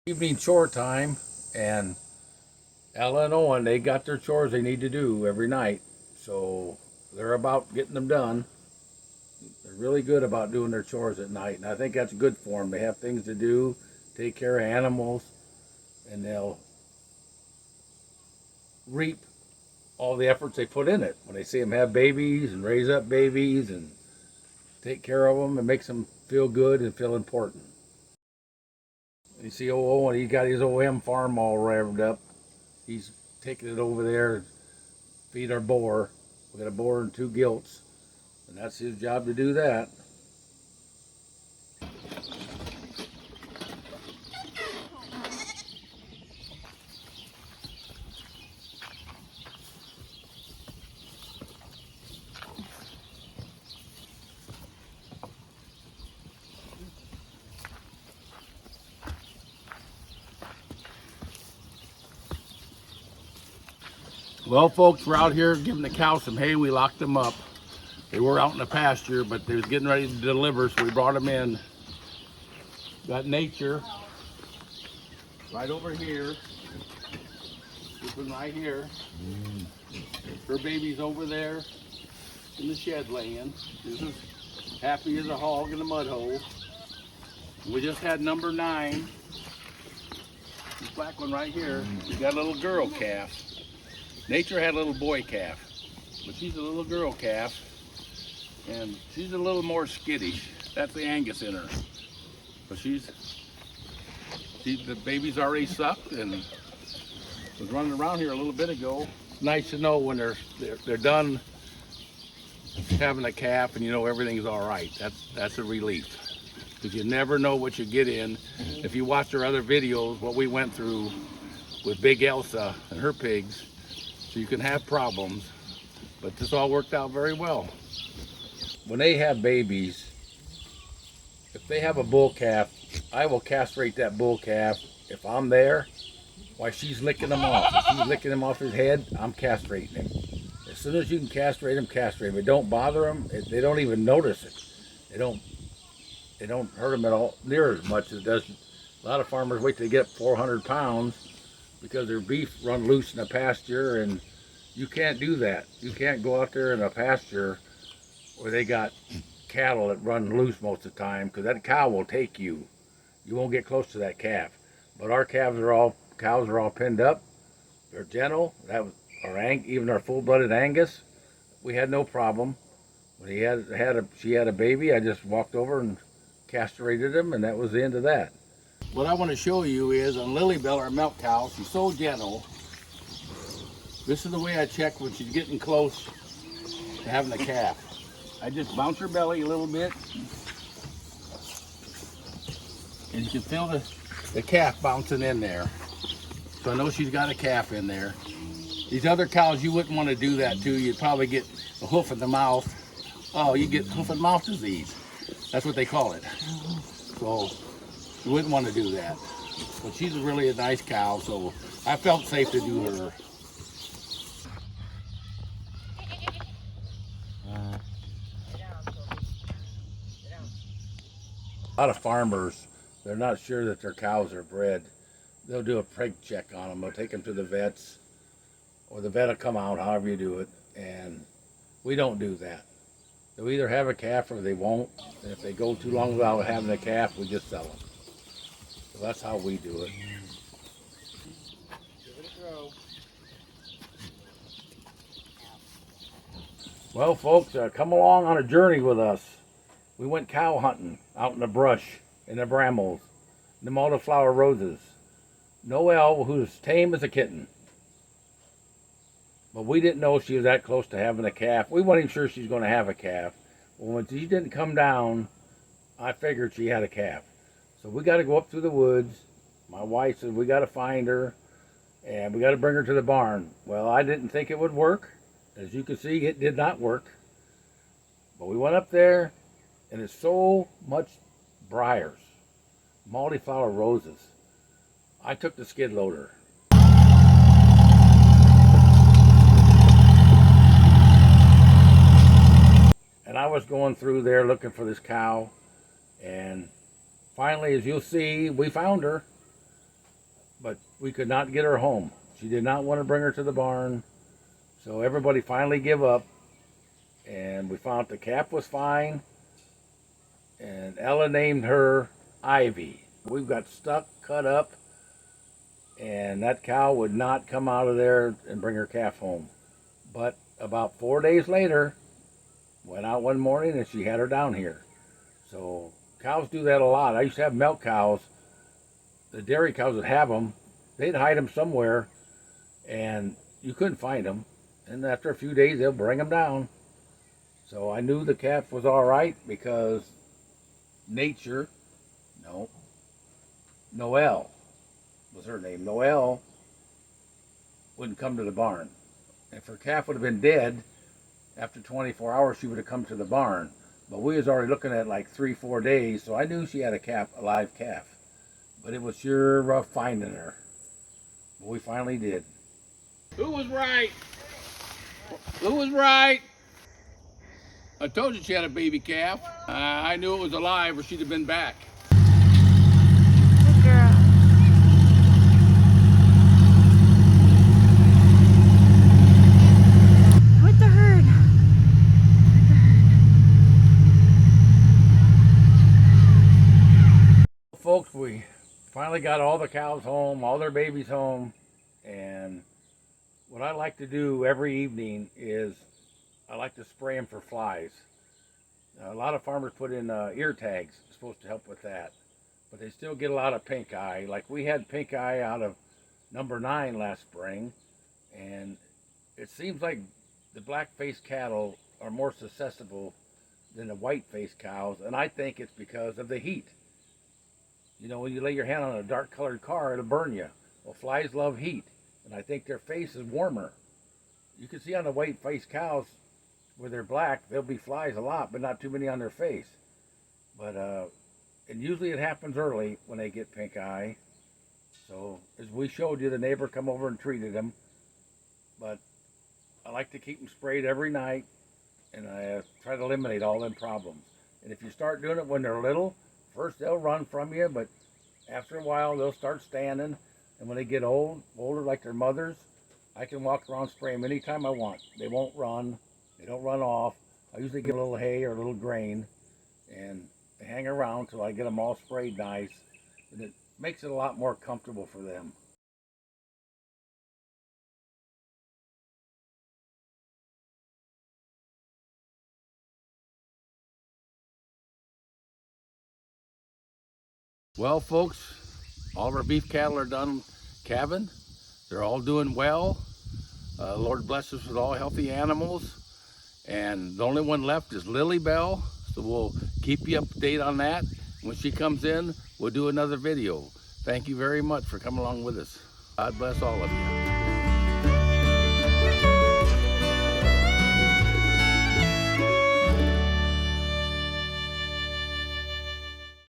Evening chore time, and Ella and Owen, they got their chores they need to do every night, so they're about getting them done. They're really good about doing their chores at night, and I think that's good for them. They have things to do, take care of animals, and they'll reap all the efforts they put in it. When they see them have babies and raise up babies and take care of them, it makes them feel good and feel important. You see old Owen, he got his OM farm all revved up. He's taking it over there to feed our boar. We got a boar and 2 gilts, and that's his job to do that. Well, folks, we're out here giving the cows some hay. We locked them up. They were out in the pasture, but they was getting ready to deliver, so we brought them in. Got Nature right over here. This one right here. Her baby's over there in the shed laying. This is happy as a hog in a mud hole. We just had number 9. This black one right here. We got a little girl calf. Nature had a little boy calf, but she's a little girl calf, and she's a little more skittish. That's the Angus in her. But the baby's already sucked and was running around here a little bit ago. It's nice to know when they're done having a calf and you know everything's all right. That's a relief, because you never know what you get in. If you watch our other videos, what we went through with Big Elsa and her pigs, so you can have problems, but this all worked out very well. When they have babies, if they have a bull calf, I will castrate that bull calf. If I'm there, while she's licking them off. If she's licking him off his head, I'm castrating him. As soon as you can castrate him, castrate him. It don't bother them. They don't even notice it. They don't hurt them at all, near as much as it does. A lot of farmers wait till they get 400 pounds because their beef run loose in the pasture, and you can't do that. You can't go out there in a pasture where they got cattle that run loose most of the time, because that cow will take you. You won't get close to that calf. But our cows are all pinned up. They're gentle. That was even our full-blooded Angus. We had no problem. When she had a baby, I just walked over and castrated him, and that was the end of that. What I want to show you is on Lilybell, our milk cow. She's so gentle. This is the way I check when she's getting close to having a calf. I just bounce her belly a little bit, and you can feel the calf bouncing in there. So I know she's got a calf in there. These other cows, you wouldn't want to do that to. You'd probably get a hoof in the mouth. Oh, you get hoof and mouth disease. That's what they call it. So you wouldn't want to do that. But she's really a nice cow, so I felt safe to do her. A lot of farmers, they're not sure that their cows are bred. They'll do a Preg Check on them. They'll take them to the vets, or the vet will come out, however you do it, and we don't do that. They'll either have a calf or they won't, and if they go too long without having a calf, we just sell them. So that's how we do it. Give it a go. Well, folks, come along on a journey with us. We went cow hunting out in the brush, in the brambles, in the multiflower roses. Noel, who's tame as a kitten. But we didn't know she was that close to having a calf. We weren't even sure she was going to have a calf. Well, when she didn't come down, I figured she had a calf. So we got to go up through the woods. My wife said, we got to find her, and we got to bring her to the barn. Well, I didn't think it would work. As you can see, it did not work. But we went up there, and it's so much briars, multiflower roses. I took the skid loader. And I was going through there looking for this cow, and finally, as you'll see, we found her. but we could not get her home. She did not want to bring her to the barn. So everybody finally gave up, and we found the calf was fine, and Ella named her Ivy. We've got stuck, cut up, and that cow would not come out of there and bring her calf home. But about 4 days later, went out one morning and she had her down here. So cows do that a lot. I used to have milk cows. The dairy cows would have them. They'd hide them somewhere, and you couldn't find them. And after a few days, they'll bring them down. So I knew the calf was all right because Noel was her name. Noel wouldn't come to the barn. If her calf would have been dead, after 24 hours, she would have come to the barn. But we was already looking at like 3-4 days, so I knew she had a live calf. But it was sure rough finding her. But we finally did. Who was right? Who was right? I told you she had a baby calf. I knew it was alive or she'd have been back. Good girl. With the herd. Folks, we finally got all the cows home, all their babies home, and what I like to do every evening is I like to spray them for flies. A lot of farmers put in ear tags. It's supposed to help with that, but they still get a lot of pink eye. Like we had pink eye out of number 9 last spring, and it seems like the black-faced cattle are more susceptible than the white-faced cows, and I think it's because of the heat. You know, when you lay your hand on a dark colored car, it'll burn you. Well, flies love heat, and I think their face is warmer. You can see on the white-faced cows, where they're black, there'll be flies a lot, but not too many on their face. But and usually it happens early when they get pink eye. So as we showed you, the neighbor come over and treated them. But I like to keep them sprayed every night, and I try to eliminate all them problems. And if you start doing it when they're little, first they'll run from you, but after a while they'll start standing. And when they get older like their mothers, I can walk around spray them anytime I want. They won't run. They don't run off. I usually get a little hay or a little grain, and they hang around till I get them all sprayed nice, and it makes it a lot more comfortable for them. Well, folks, all of our beef cattle are done calving. They're all doing well. Lord bless us with all healthy animals. And the only one left is Lily Bell. So we'll keep you up to date on that. When she comes in, we'll do another video. Thank you very much for coming along with us. God bless all of you.